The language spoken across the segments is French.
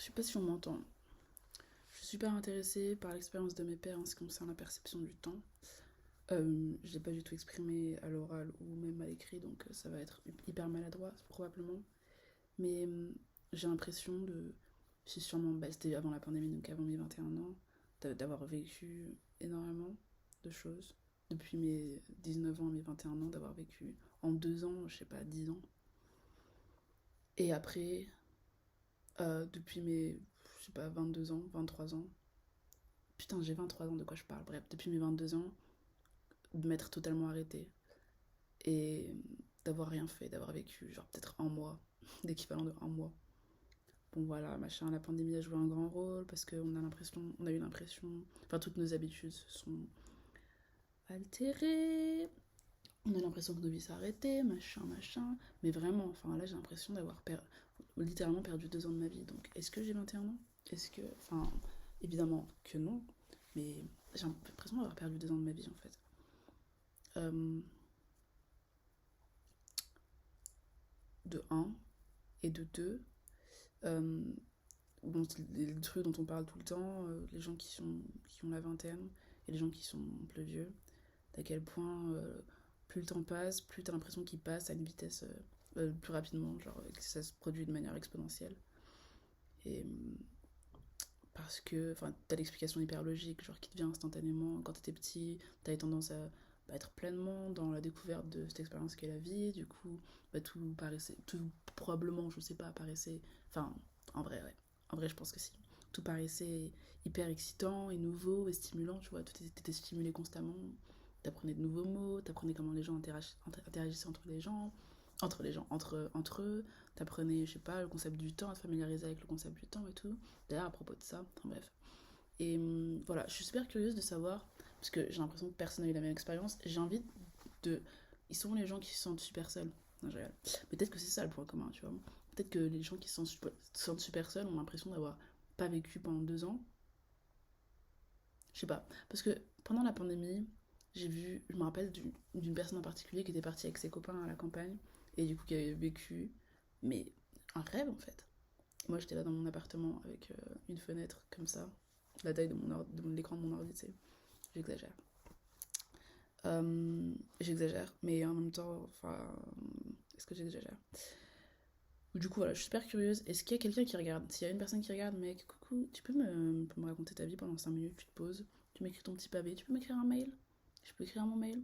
sais pas si on m'entend. Je suis super intéressée par l'expérience de mes pairs en ce qui concerne la perception du temps. Je l'ai pas du tout exprimé à l'oral ou même à l'écrit, donc ça va être hyper maladroit probablement. Mais j'ai l'impression de, si sûrement, c'était avant la pandémie, donc avant mes 21 ans, d'avoir vécu énormément de choses. Depuis mes 19 ans, mes 21 ans, d'avoir vécu en 2 ans, je sais pas, 10 ans. Et après, depuis mes, je sais pas, 22 ans, 23 ans. Putain, j'ai 23 ans, de quoi je parle. Bref, depuis mes 22 ans, de m'être totalement arrêtée. Et d'avoir rien fait, d'avoir vécu, genre peut-être un mois, d'équivalent de un mois. Bon voilà, machin, la pandémie a joué un grand rôle parce on a eu l'impression, enfin toutes nos habitudes se sont altérées. On a l'impression que nos vies s'arrêtaient, machin, machin. Mais vraiment, enfin là j'ai l'impression d'avoir littéralement perdu 2 ans de ma vie. Donc est-ce que j'ai 21 ans? Est-ce que, enfin, évidemment que non, mais j'ai l'impression d'avoir perdu 2 ans de ma vie en fait. Euh, de un et de 2. Euh, bon, les trucs dont on parle tout le temps, les gens qui ont la vingtaine et les gens qui sont plus vieux, d'à quel point plus le temps passe, plus t'as l'impression qu'il passe à une vitesse plus rapidement, genre que ça se produit de manière exponentielle. Et parce que, enfin, t'as l'explication hyper logique, genre qui te vient instantanément. Quand t'étais petit, t'avais tendance à être pleinement dans la découverte de cette expérience qu'est la vie. Du coup, tout paraissait, tout probablement, je sais pas, paraissait, enfin, en vrai, ouais. En vrai, je pense que si. Tout paraissait hyper excitant et nouveau et stimulant, tu vois. Tout était stimulé constamment. T'apprenais de nouveaux mots, t'apprenais comment les gens interagissaient entre eux. T'apprenais, je sais pas, le concept du temps, à te familiariser avec le concept du temps et tout. D'ailleurs, à propos de ça, enfin bref. Et voilà, je suis super curieuse de savoir, parce que j'ai l'impression que personne n'a eu la même expérience. J'ai envie de. Ils sont les gens qui se sentent super seuls. Non, je rigole. Peut-être que c'est ça le point commun, tu vois. Peut-être que les gens qui se sentent super seuls ont l'impression d'avoir pas vécu pendant 2 ans. Je sais pas. Parce que pendant la pandémie, je me rappelle d'une personne en particulier qui était partie avec ses copains à la campagne et du coup qui avait vécu, mais un rêve en fait. Moi j'étais là dans mon appartement avec une fenêtre comme ça, la taille de l'écran de mon ordi, tu sais. J'exagère. J'exagère, mais en même temps, enfin, est-ce que j'exagère? Du coup, voilà, je suis super curieuse. Est-ce qu'il y a quelqu'un qui regarde? S'il y a une personne qui regarde, mec, coucou, tu peux me raconter ta vie pendant 5 minutes, tu te poses, tu m'écris ton petit pavé, tu peux m'écrire un mail? Je peux écrire mon mail?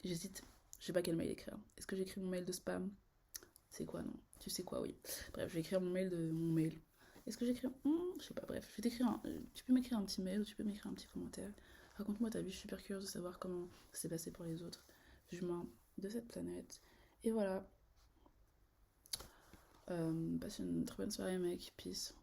J'hésite, je sais pas quel mail écrire. Est-ce que j'écris mon mail de spam? C'est quoi, non? Tu sais quoi, oui. Bref, je vais écrire mon mail de mon mail. Est-ce que j'écris? Je sais pas, bref, je vais tu peux m'écrire un petit mail ou tu peux m'écrire un petit commentaire. Raconte-moi ta vie, je suis super curieuse de savoir comment ça s'est passé pour les autres humains de cette planète. Et voilà. Passe une très bonne soirée, mec. Peace.